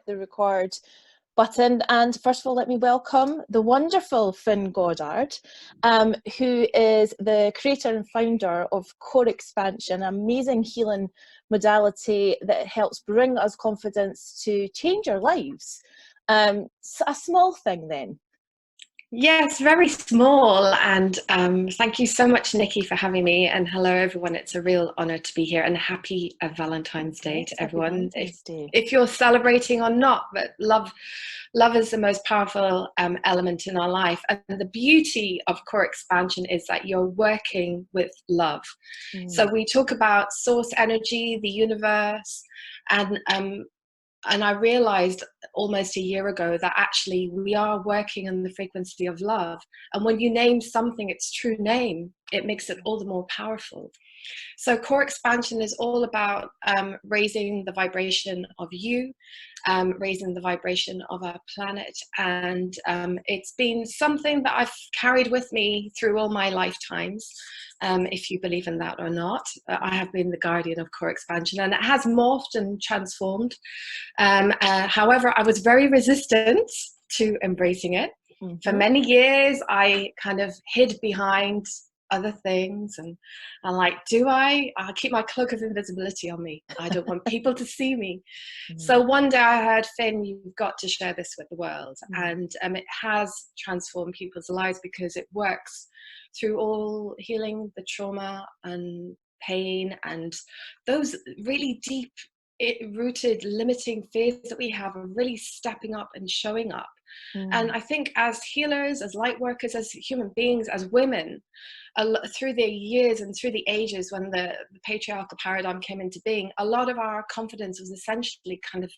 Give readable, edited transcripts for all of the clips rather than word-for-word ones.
the record button. And first of all, let me welcome the wonderful Finn Goddard, who is the creator and founder of Core Expansion, an amazing healing modality that helps bring us confidence to change our lives. A small thing then. Yes, very small. And thank you so much, Nikki, for having me. And hello, everyone. It's a real honor to be here. And happy Valentine's Day to everyone. If you're celebrating or not, but love is the most powerful element in our life. And the beauty of Core Expansion is that you're working with love. So we talk about source energy, the universe, and I realized almost a year ago that actually we are working on the frequency of love. And when you name something its true name, it makes it all the more powerful. So Core Expansion is all about raising the vibration of you, raising the vibration of our planet. And it's been something that I've carried with me through all my lifetimes. If you believe in that or not, I have been the guardian of Core Expansion, and it has morphed and transformed. However, I was very resistant to embracing it. For many years. I kind of hid behind other things, and I'm like, I'll keep my cloak of invisibility on me. I don't want people to see me. So one day I heard, Finn, you've got to share this with the world. And it has transformed people's lives because it works through all healing the trauma and pain and those really deep rooted limiting fears that we have, are really stepping up and showing up. And I think as healers, as light workers, as human beings, as women, through the years and through the ages when the patriarchal paradigm came into being, a lot of our confidence was essentially kind of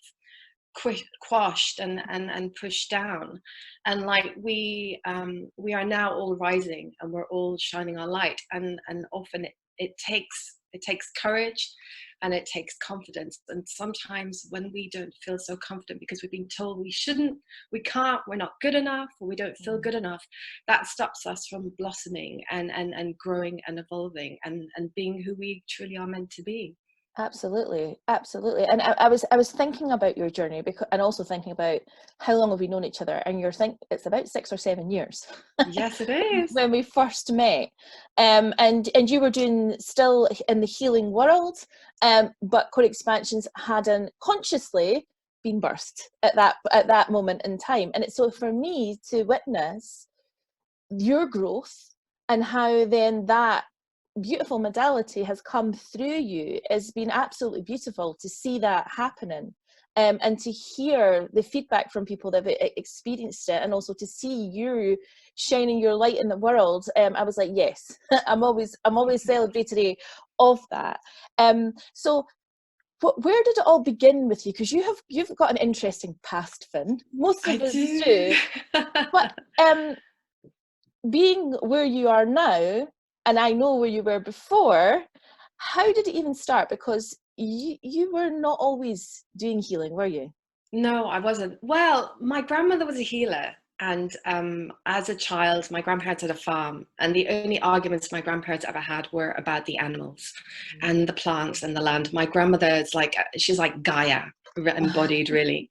quashed and pushed down. And like we are now all rising and we're all shining our light. And often it takes courage. And it takes confidence. And sometimes when we don't feel so confident because we've been told we shouldn't, we can't, we're not good enough, or we don't feel good enough, that stops us from blossoming and growing and evolving and being who we truly are meant to be. Absolutely. And I was thinking about your journey, and also thinking about how long have we known each other, and it's about 6 or 7 years. Yes, it is. When we first met, and you were still in the healing world, but Core Expansions hadn't consciously been birthed at that moment in time. And it's so for me to witness your growth and how then that beautiful modality has come through you has been absolutely beautiful to see that happening, and to hear the feedback from people that have experienced it, and also to see you shining your light in the world. I was like, yes, I'm always celebratory of that. So where did it all begin with you? Because you've got an interesting past, Finn. Most of us do. But being where you are now, and I know where you were before, how did it even start? Because you were not always doing healing, were you? No, I wasn't. Well, my grandmother was a healer. And as a child, my grandparents had a farm. And the only arguments my grandparents ever had were about the animals and the plants and the land. My grandmother she's like Gaia embodied, really.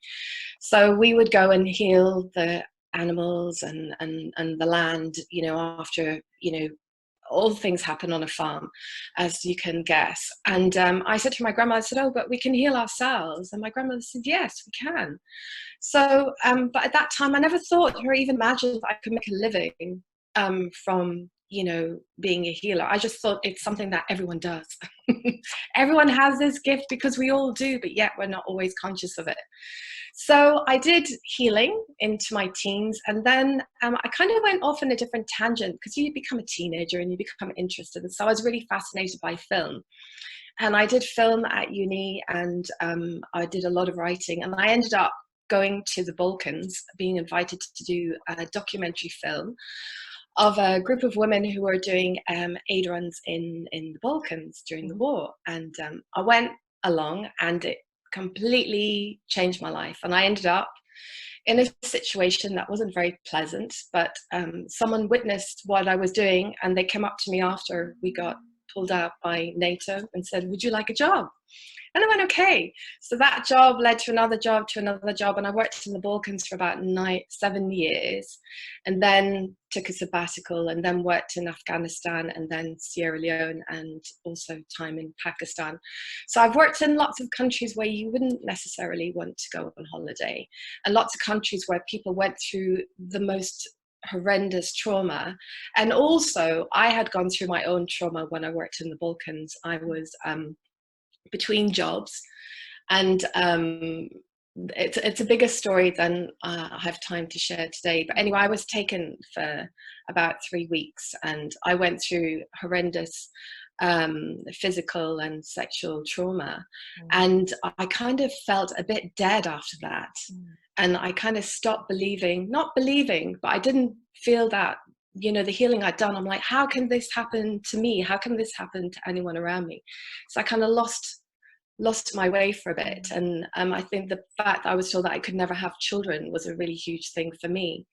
So we would go and heal the animals and the land, after, all things happen on a farm, as you can guess. And I said to my grandma, I said, oh, but we can heal ourselves. And my grandmother said, yes, we can. So, but at that time, I never thought or even imagined that I could make a living from, being a healer. I just thought it's something that everyone does. Everyone has this gift because we all do, but yet we're not always conscious of it. So I did healing into my teens, and then I kind of went off on a different tangent because you become a teenager and you become interested. And so I was really fascinated by film. And I did film at uni, and I did a lot of writing, and I ended up going to the Balkans, being invited to do a documentary film of a group of women who were doing aid runs in the Balkans during the war. And I went along, and it completely changed my life. And I ended up in a situation that wasn't very pleasant, but someone witnessed what I was doing, and they came up to me after we got pulled out by NATO and said, would you like a job? And I went, okay. So that job led to another job, and I worked in the Balkans for about 7 years, and then took a sabbatical, and then worked in Afghanistan, and then Sierra Leone, and also time in Pakistan. So I've worked in lots of countries where you wouldn't necessarily want to go on holiday, and lots of countries where people went through the most horrendous trauma. And also I had gone through my own trauma when I worked in the Balkans. I was between jobs, and it's a bigger story than I have time to share today. But anyway, I was taken for about 3 weeks, and I went through horrendous physical and sexual trauma, and I kind of felt a bit dead after that. And I kind of stopped not believing, but I didn't feel that, you know, the healing I'd done. I'm like, how can this happen to me? How can this happen to anyone around me? So I kind of lost my way for a bit. And I think the fact that I was told that I could never have children was a really huge thing for me.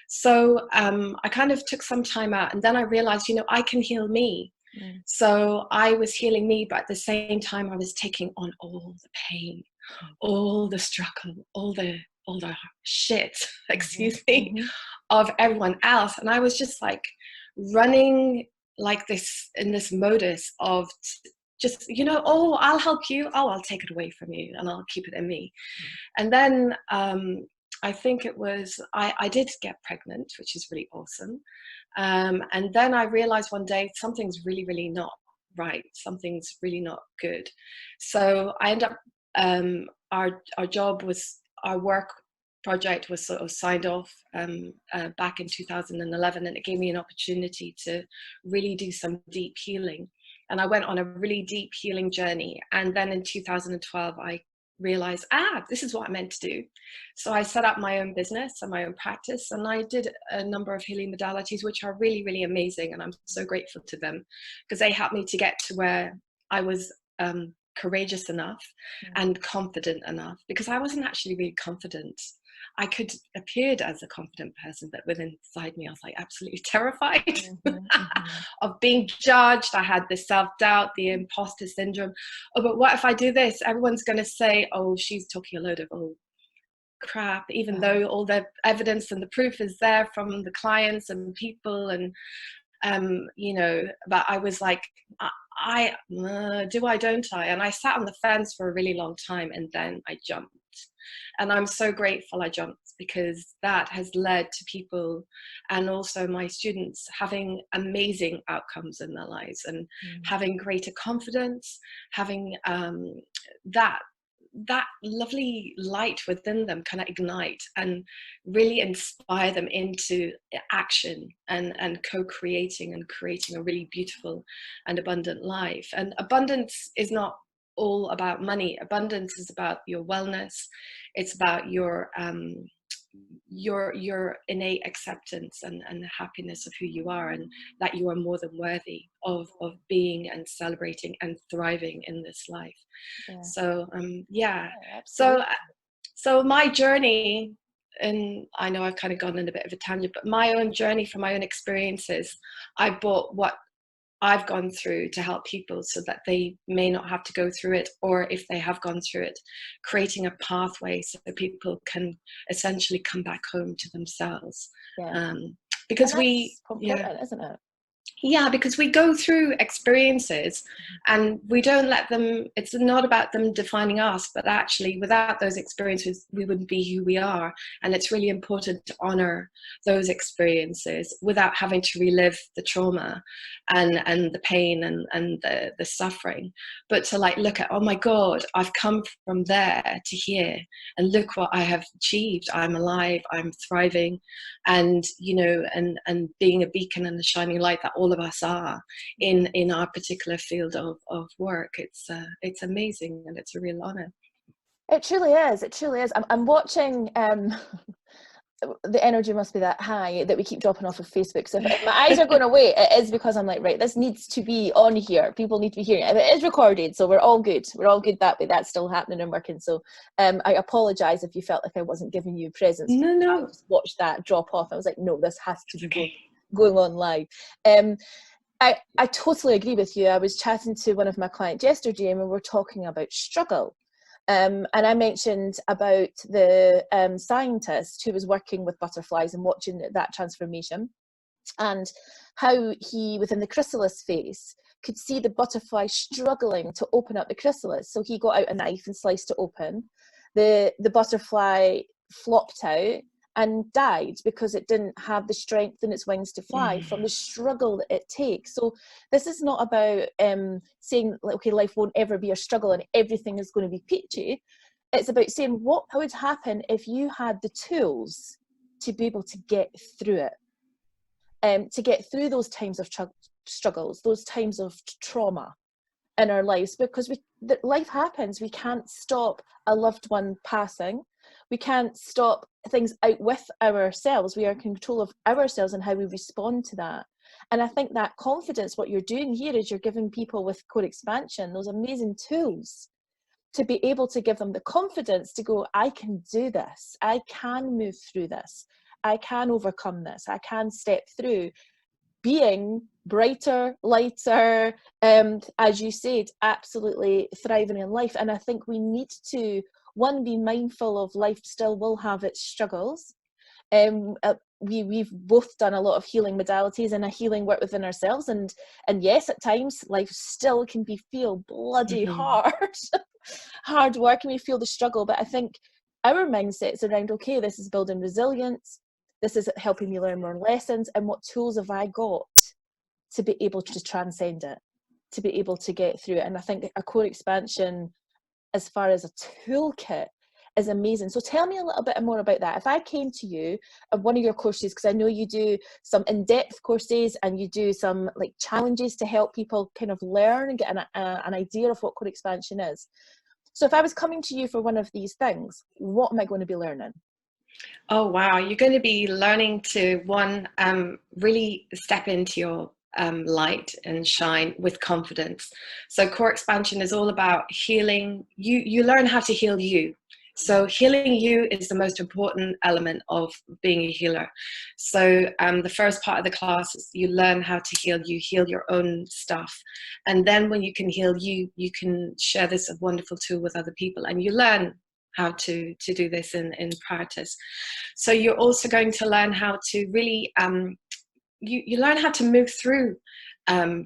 So I kind of took some time out, and then I realized, you know, I can heal me. So I was healing me, but at the same time I was taking on all the pain, all the struggle, all the shit, excuse me, of everyone else. And I was just like running like this, in this modus of just, you know, oh, I'll help you, oh, I'll take it away from you, and I'll keep it in me. And then I think it was, I did get pregnant, which is really awesome. And then I realized one day something's really, really not right. Something's really not good. So I ended up, our work project was sort of signed off back in 2011, and it gave me an opportunity to really do some deep healing. And I went on a really deep healing journey. And then in 2012, I realized, this is what I meant to do. So I set up my own business and my own practice, and I did a number of healing modalities, which are really, really amazing. And I'm so grateful to them, because they helped me to get to where I was courageous enough and confident enough, because I wasn't actually really confident. I could appeared as a confident person, but within inside me, I was like absolutely terrified of being judged. I had the self-doubt, the imposter syndrome. Oh, but what if I do this? Everyone's going to say, oh, she's talking a load of crap, even though all the evidence and the proof is there from the clients and people. And you know, but I was like, do I, don't I? And I sat on the fence for a really long time, and then I jumped. And I'm so grateful I jumped, because that has led to people, and also my students, having amazing outcomes in their lives, and having greater confidence, having that lovely light within them kind of ignite and really inspire them into action, and co-creating and creating a really beautiful and abundant life. And abundance is not all about money. Abundance is about your wellness. It's about your innate acceptance and the happiness of who you are, and that you are more than worthy of being and celebrating and thriving in this life. So so my journey, and I know I've kind of gone in a bit of a tangent, but my own journey from my own experiences, I brought what I've gone through to help people, so that they may not have to go through it, or if they have gone through it, creating a pathway so that people can essentially come back home to themselves. Because isn't it? Yeah, because we go through experiences, and we don't let them, it's not about them defining us, but actually without those experiences, we wouldn't be who we are. And it's really important to honor those experiences without having to relive the trauma and the pain and the suffering, but to like look at, oh my God, I've come from there to here, and look what I have achieved. I'm alive, I'm thriving, and, you know, and being a beacon and a shining light that all of us are in our particular field of work. It's amazing, and it's a real honor. It truly is. It truly is. I'm watching. The energy must be that high that we keep dropping off of Facebook. So if my eyes are going away, it is because I'm like, right, this needs to be on here. People need to be hearing it. It is recorded, so we're all good. We're all good that way. That's still happening and working. So I apologize if you felt like I wasn't giving you presents. No. I just watched that drop off. I was like, no, this has to be going on live. I totally agree with you. I was chatting to one of my clients yesterday and we were talking about struggle. And I mentioned about the scientist who was working with butterflies and watching that transformation, and how he, within the chrysalis phase, could see the butterfly struggling to open up the chrysalis. So he got out a knife and sliced it open. The butterfly flopped out and died because it didn't have the strength in its wings to fly from the struggle that it takes. So this is not about saying, like, okay, life won't ever be a struggle and everything is going to be peachy. It's about saying what would happen if you had the tools to be able to get through it, to get through those times of struggles, those times of trauma in our lives, because life happens. We can't stop a loved one passing. We can't stop things out with ourselves. We are in control of ourselves and how we respond to that. And I think that confidence, what you're doing here is you're giving people with core expansion those amazing tools to be able to give them the confidence to go, I can do this. I can move through this. I can overcome this. I can step through being brighter, lighter, as you said, absolutely thriving in life. And I think we need to, one, be mindful of life still will have its struggles. We've both done a lot of healing modalities and a healing work within ourselves, and yes, at times life still can feel bloody hard hard work, and we feel the struggle. But I think our mindset's around, okay, this is building resilience, this is helping me learn more lessons, and what tools have I got to be able to transcend it, to be able to get through it. And I think a core expansion, as far as a toolkit, is amazing. So tell me a little bit more about that. If I came to you at one of your courses, because I know you do some in-depth courses and you do some like challenges to help people kind of learn and get an idea of what core expansion is. So if I was coming to you for one of these things, what am I going to be learning? Oh, wow. You're going to be learning to, one, really step into your light and shine with confidence. So core expansion is all about healing. You learn how to heal you. So healing you is the most important element of being a healer. So the first part of the class is you learn how to heal you, heal your own stuff. And then when you can heal you, you can share this wonderful tool with other people, and you learn how to do this in practice. So you're also going to learn how to really, you learn how to move through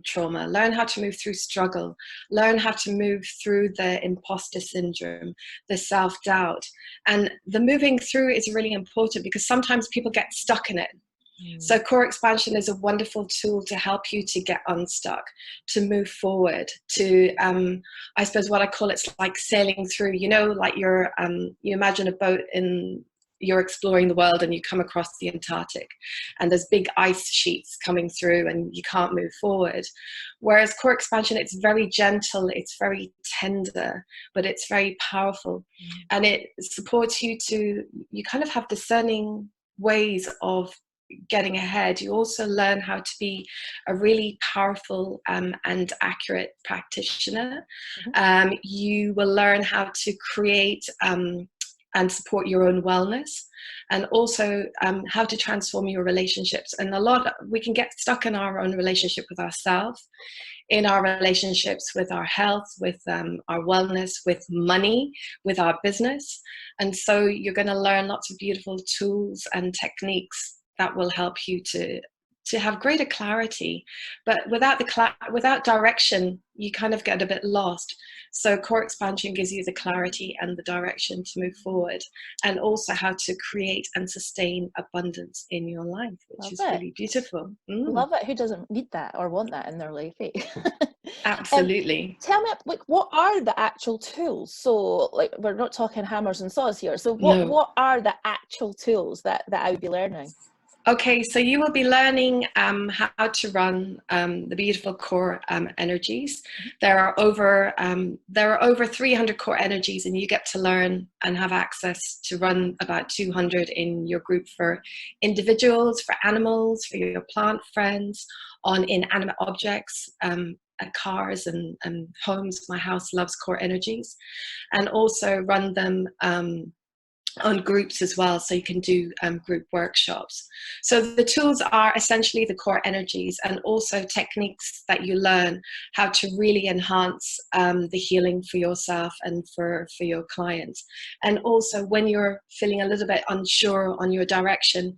trauma, learn how to move through struggle, learn how to move through the imposter syndrome, the self-doubt. And the moving through is really important because sometimes people get stuck in it. So core expansion is a wonderful tool to help you to get unstuck, to move forward, to, I suppose what I call it's like sailing through, you know, like you imagine a boat you're exploring the world and you come across the Antarctic and there's big ice sheets coming through and you can't move forward. Whereas core expansion, it's very gentle, it's very tender, but it's very powerful. And it supports you you kind of have discerning ways of getting ahead. You also learn how to be a really powerful and accurate practitioner. You will learn how to create and support your own wellness, and also how to transform your relationships. And we can get stuck in our own relationship with ourselves, in our relationships with our health, with our wellness, with money, with our business. And so you're going to learn lots of beautiful tools and techniques that will help you to have greater clarity. But without direction, you kind of get a bit lost. So core expansion gives you the clarity and the direction to move forward, and also how to create and sustain abundance in your life, which is really beautiful. Love it. Who doesn't need that or want that in their life? Eh? Absolutely. Tell me, like, what are the actual tools? So, like, we're not talking hammers and saws here. So, what are the actual tools that I would be learning? Okay, so you will be learning how to run the beautiful core energies. There are over 300 core energies, and you get to learn and have access to run about 200 in your group for individuals, for animals, for your plant friends, on inanimate objects, cars and homes. My house loves core energies, and also run them on groups as well, so you can do group workshops. So the tools are essentially the core energies, and also techniques that you learn how to really enhance the healing for yourself and for your clients. And also, when you're feeling a little bit unsure on your direction,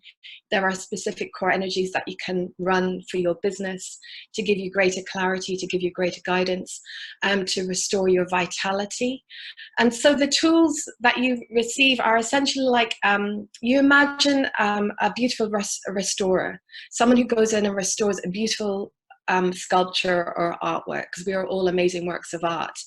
there are specific core energies that you can run for your business to give you greater clarity, to give you greater guidance, to restore your vitality. And so the tools that you receive are essentially like, you imagine a beautiful restorer, someone who goes in and restores a beautiful sculpture or artwork, because we are all amazing works of art.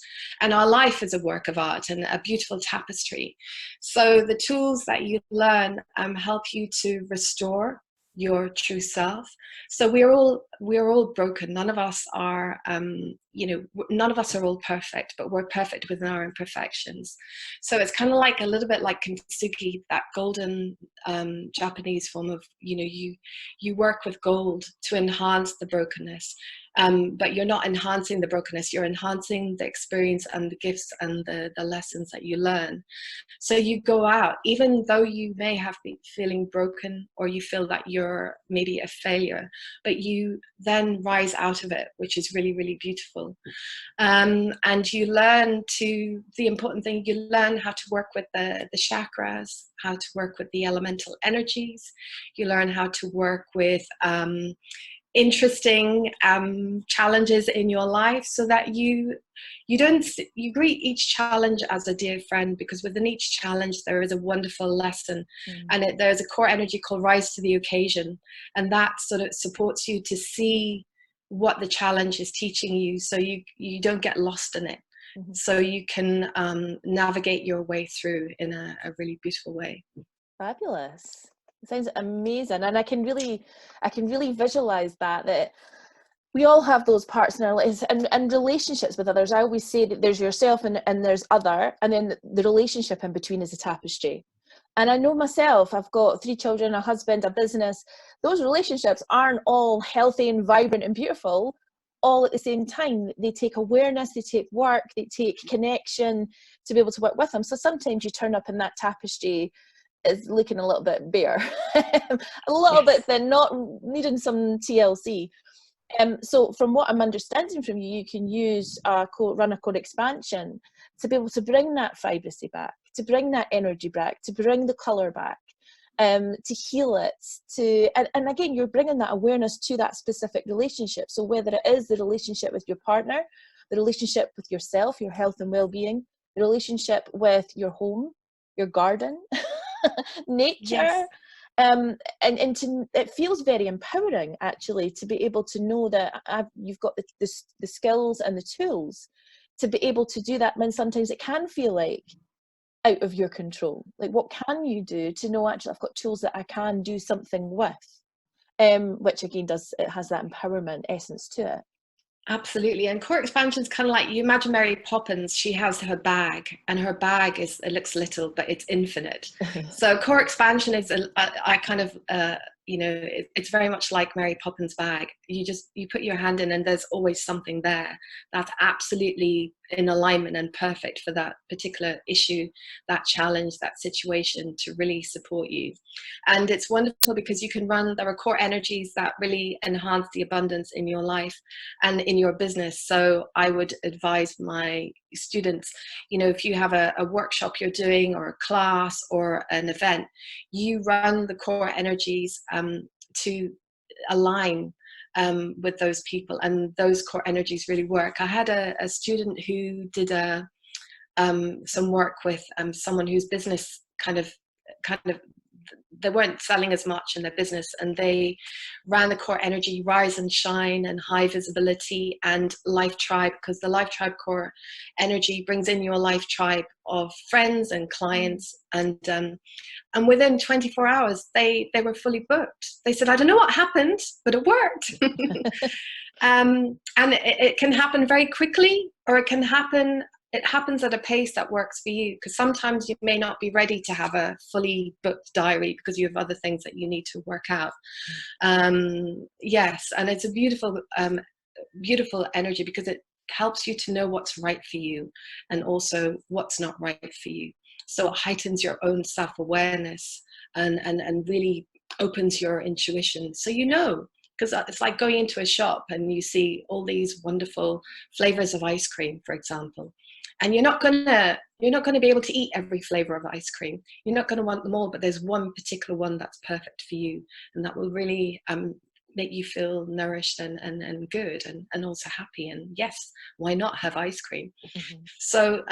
And our life is a work of art and a beautiful tapestry. So the tools that you learn help you to restore your true self. So we're all broken. None of us are, none of us are all perfect, but we're perfect within our imperfections. So it's kind of like a little bit like kintsugi, that golden Japanese form of, you work with gold to enhance the brokenness. But you're not enhancing the brokenness, you're enhancing the experience and the gifts and the lessons that you learn. So you go out, even though you may have been feeling broken, or you feel that you're maybe a failure, but you then rise out of it, which is really, really beautiful. And you learn the important thing, you learn how to work with the chakras, how to work with the elemental energies. You learn how to work with interesting challenges in your life, so that you greet each challenge as a dear friend, because within each challenge there is a wonderful lesson. And there's a core energy called rise to the occasion, and that sort of supports you to see what the challenge is teaching you, so you don't get lost in it. So you can navigate your way through in a really beautiful way. Fabulous. It sounds amazing, and I can really visualize that we all have those parts in our lives, and relationships with others. I always say that there's yourself and there's other, and then the relationship in between is a tapestry. And I know myself, I've got 3 children, a husband, a business. Those relationships aren't all healthy and vibrant and beautiful all at the same time. They take awareness, they take work, they take connection to be able to work with them. So sometimes you turn up in that tapestry is looking a little bit bare, a little bit thin, not needing some TLC. So from what I'm understanding from you, you can use run a core expansion to be able to bring that vibrancy back, to bring that energy back, to bring the color back, to heal it, and again, you're bringing that awareness to that specific relationship. So whether it is the relationship with your partner, the relationship with yourself, your health and well-being, the relationship with your home, your garden, nature. And it feels very empowering, actually, to be able to know that you've got the skills and the tools to be able to do that, when sometimes it can feel like out of your control. Like, what can you do to know, actually, I've got tools that I can do something with, which again it has that empowerment essence to it. Absolutely. And core expansion is kind of like, you imagine Mary Poppins, she has her bag, and her bag it looks little, but it's infinite. So core expansion is it's very much like Mary Poppins' bag. You put your hand in, and there's always something there that's absolutely in alignment and perfect for that particular issue, that challenge, that situation, to really support you. And it's wonderful because there are core energies that really enhance the abundance in your life and in your business. So I would advise my students, if you have a workshop you're doing, or a class, or an event, you run the core energies to align with those people, and those core energies really work. I had a student who did some work with someone whose business kind of they weren't selling as much in their business, and they ran the core energy rise and shine and high visibility and life tribe, because the life tribe core energy brings in your life tribe of friends and clients, and within 24 hours they were fully booked. They said, I don't know what happened, but it worked. And it can happen very quickly, or it happens at a pace that works for you, because sometimes you may not be ready to have a fully booked diary because you have other things that you need to work out. Yes, and it's a beautiful energy, because it helps you to know what's right for you, and also what's not right for you. So it heightens your own self-awareness and really opens your intuition. So because it's like going into a shop and you see all these wonderful flavors of ice cream, for example, and you're not gonna be able to eat every flavor of ice cream. You're not going to want them all, but there's one particular one that's perfect for you, and that will really make you feel nourished and good and also happy. And yes, why not have ice cream? Mm-hmm. So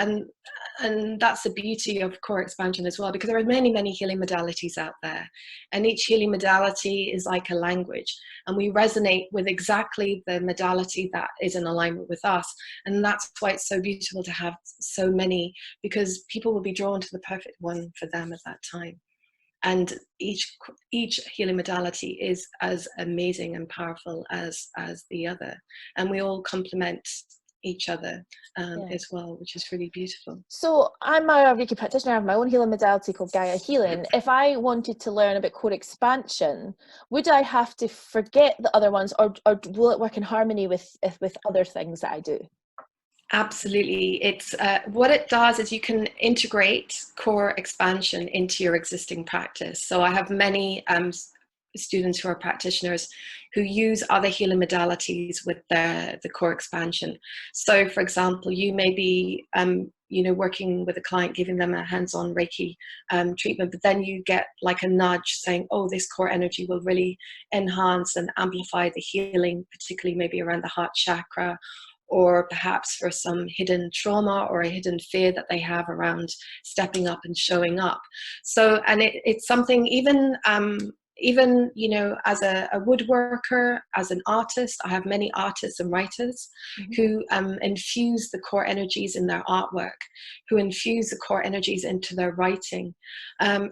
and that's the beauty of core expansion as well, because there are many healing modalities out there, and each healing modality is like a language, and we resonate with exactly the modality that is in alignment with us. And that's why it's so beautiful to have so many, because people will be drawn to the perfect one for them at that time. And each healing modality is as amazing and powerful as the other, and we all complement each other as well, which is really beautiful. So I'm a Reiki practitioner. I have my own healing modality called Gaia Healing. If I wanted to learn about core expansion, would I have to forget the other ones, or will it work in harmony with other things that I do? Absolutely. It's what it does is you can integrate core expansion into your existing practice. So I have many students who are practitioners who use other healing modalities with the core expansion. So for example, you may be working with a client, giving them a hands-on Reiki treatment, but then you get like a nudge saying, oh, this core energy will really enhance and amplify the healing, particularly maybe around the heart chakra, or perhaps for some hidden trauma or a hidden fear that they have around stepping up and showing up. So, and it's something even as a woodworker, as an artist, I have many artists and writers who infuse the core energies in their artwork, who infuse the core energies into their writing.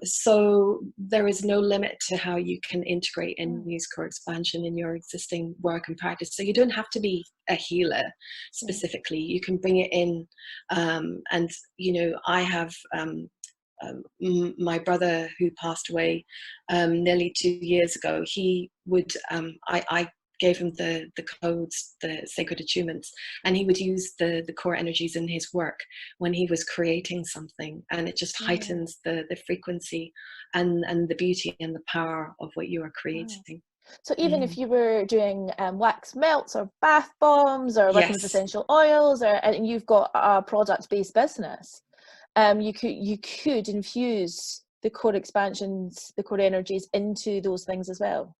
So there is no limit to how you can integrate and use core expansion in your existing work and practice. So you don't have to be a healer specifically. You can bring it in, and I have my brother who passed away nearly 2 years ago. He would I gave him the codes, the sacred attunements, and he would use the core energies in his work when he was creating something, and it just heightens the frequency and the beauty and the power of what you are creating. So even if you were doing wax melts or bath bombs or working with essential oils, and you've got a product-based business, you could infuse the core expansions, the core energies into those things as well.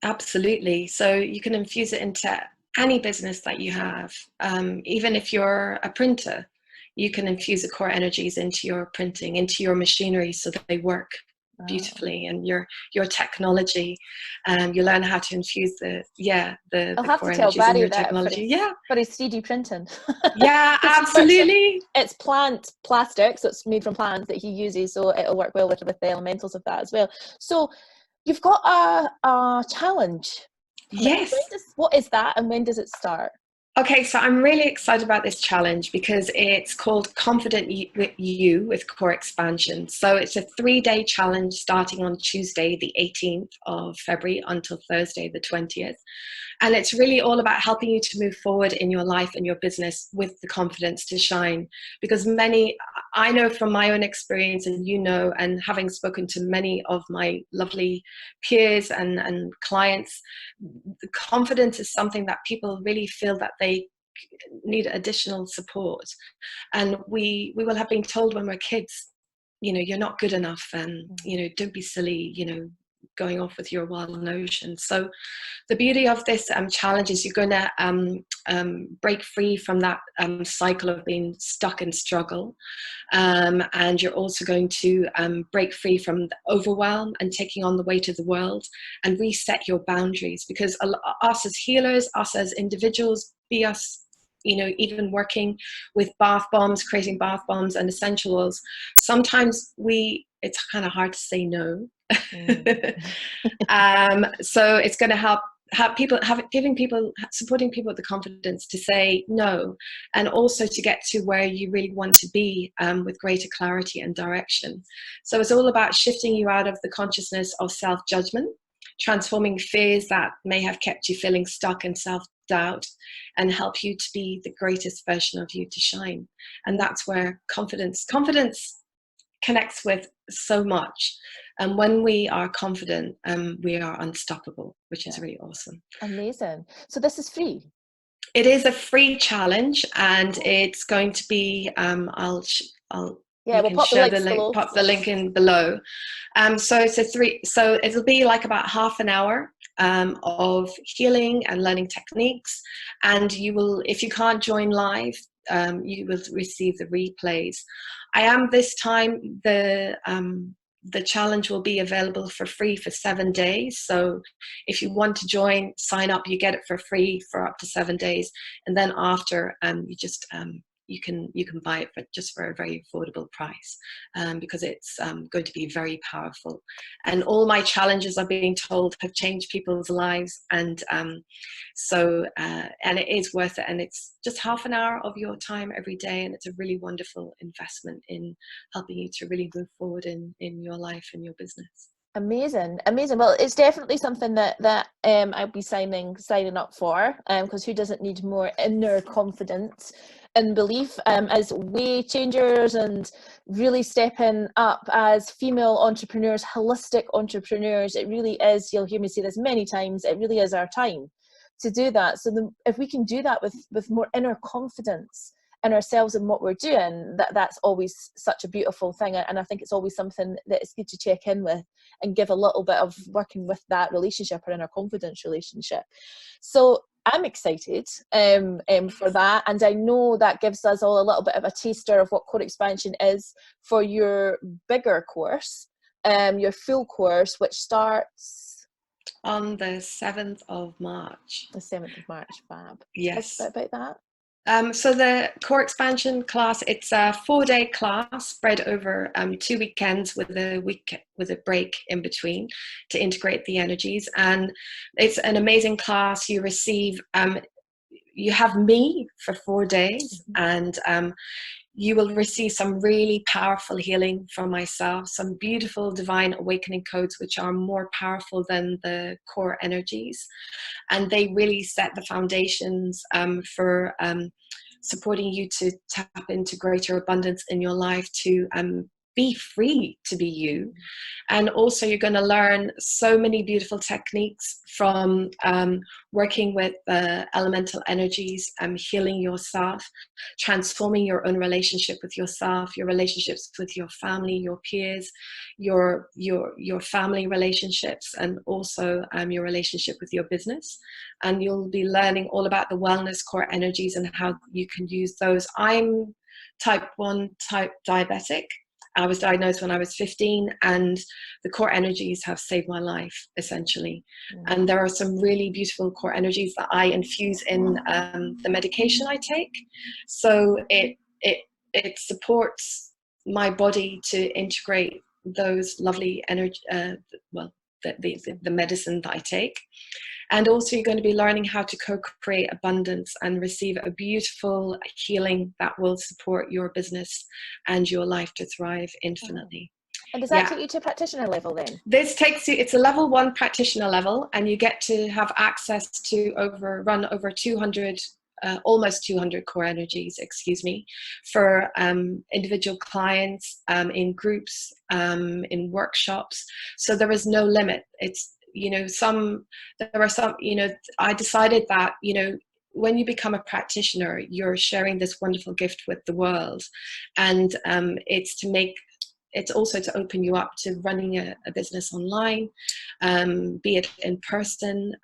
Absolutely. So you can infuse it into any business that you have. Even if you're a printer, you can infuse the core energies into your printing, into your machinery, so that they work beautifully, and your technology. You learn how to infuse the core energies in your technology. For his 3D printing. Yeah, absolutely. It's plastic, so it's made from plants that he uses, so it'll work well with the elementals of that as well. So you've got a challenge. Yes. What is that, and when does it start? Okay, so I'm really excited about this challenge because it's called Confident You with Core Expansion. So it's a 3-day challenge starting on Tuesday, the 18th of February until Thursday, the 20th. And it's really all about helping you to move forward in your life and your business with the confidence to shine. Because I know from my own experience, and and having spoken to many of my lovely peers and clients, the confidence is something that people really feel that they need additional support. And we will have been told when we're kids, you're not good enough, and don't be silly, going off with your wild notions. So the beauty of this challenge is you're going to break free from that cycle of being stuck in struggle, and you're also going to break free from the overwhelm and taking on the weight of the world, and reset your boundaries. Because us as healers, us as individuals, be us, even working with bath bombs, creating bath bombs and essential oils, sometimes it's kind of hard to say no. So it's going to help supporting people with the confidence to say no, and also to get to where you really want to be, with greater clarity and direction. So it's all about shifting you out of the consciousness of self-judgment, transforming fears that may have kept you feeling stuck in self-doubt, and help you to be the greatest version of you to shine. And that's where confidence connects with so much. And when we are confident, we are unstoppable, which is really awesome. Amazing. So this is free. It is a free challenge, and it's going to be, we'll pop the link in below. So it'll be like about half an hour of healing and learning techniques, and if you can't join live, you will receive the replays. I am this time, the challenge will be available for free for 7 days. So if you want to join, sign up, you get it for free for up to 7 days. And then after, you can buy it for a very affordable price, because it's going to be very powerful. And all my challenges, are being told, have changed people's lives. And and it is worth it. And it's just half an hour of your time every day. And it's a really wonderful investment in helping you to really move forward in your life and your business. Amazing. Well, it's definitely something that I'll be signing up for, because who doesn't need more inner confidence and belief, as way changers, and really stepping up as female entrepreneurs, holistic entrepreneurs. It really is, you'll hear me say this many times, it really is our time to do that. So if we can do that with more inner confidence in ourselves and what we're doing, that's always such a beautiful thing. And I think it's always something that it's good to check in with and give a little bit of working with that relationship, or inner confidence relationship. So I'm excited for that, and I know that gives us all a little bit of a taster of what Core Expansion is for your bigger course, your full course, which starts on the 7th of March. The 7th of March, fab. Yes. Tell us a bit about that. So the Core Expansion class, it's a 4-day class spread over 2 weekends with a break in between to integrate the energies. And it's an amazing class. You receive, you have me for 4 days, and you will receive some really powerful healing from myself, some beautiful divine awakening codes, which are more powerful than the core energies. And they really set the foundations for supporting you to tap into greater abundance in your life, to be free to be you. And also you're going to learn so many beautiful techniques from working with elemental energies, healing yourself, transforming your own relationship with yourself, your relationships with your family, your peers, your family relationships, and also your relationship with your business. And you'll be learning all about the wellness core energies and how you can use those. I'm type 1 diabetic. I was diagnosed when I was 15, and the core energies have saved my life, essentially. And there are some really beautiful core energies that I infuse in the medication I take. So it supports my body to integrate those lovely energy, the medicine that I take. And also you're going to be learning how to co-create abundance and receive a beautiful healing that will support your business and your life to thrive infinitely. And does that take you to practitioner level then? This takes you, it's a level 1 practitioner level, and you get to have access to run over 200, almost 200 core energies, for individual clients, in groups, in workshops. So there is no limit. It's, I decided that, when you become a practitioner, you're sharing this wonderful gift with the world. And it's also to open you up to running a business online, be it in person,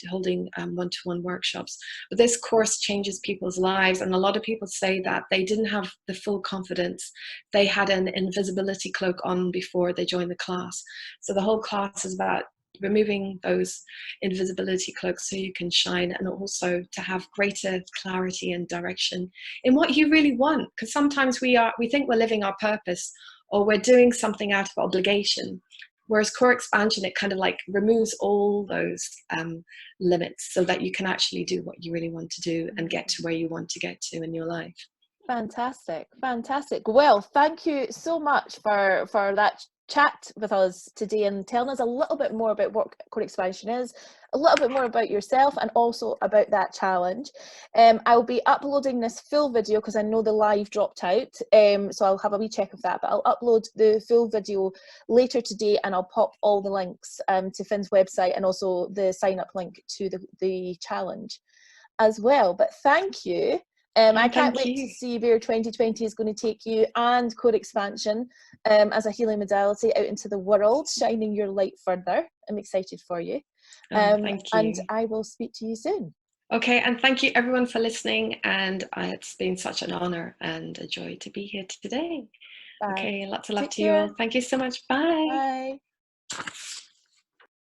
holding one-to-one workshops. But this course changes people's lives. And a lot of people say that they didn't have the full confidence. They had an invisibility cloak on before they joined the class. So the whole class is about removing those invisibility cloaks so you can shine, and also to have greater clarity and direction in what you really want. Because sometimes we think we're living our purpose, or we're doing something out of obligation, whereas Core Expansion, it kind of like removes all those limits so that you can actually do what you really want to do and get to where you want to get to in your life. Fantastic. Well, thank you so much for that chat with us today and telling us a little bit more about what core expansion is, a little bit more about yourself, and also about that challenge. I'll be uploading this full video because I know the live dropped out, so I'll have a wee check of that, but I'll upload the full video later today, and I'll pop all the links to Finn's website and also the sign up link to the challenge as well. But thank you. I can't wait to see where 2020 is going to take you and core expansion as a healing modality out into the world, shining your light further. I'm excited for you. Thank you. And I will speak to you soon. Okay, and thank you everyone for listening, and it's been such an honor and a joy to be here today. Bye. Okay, lots of love to you all. Thank you so much. Bye. Bye.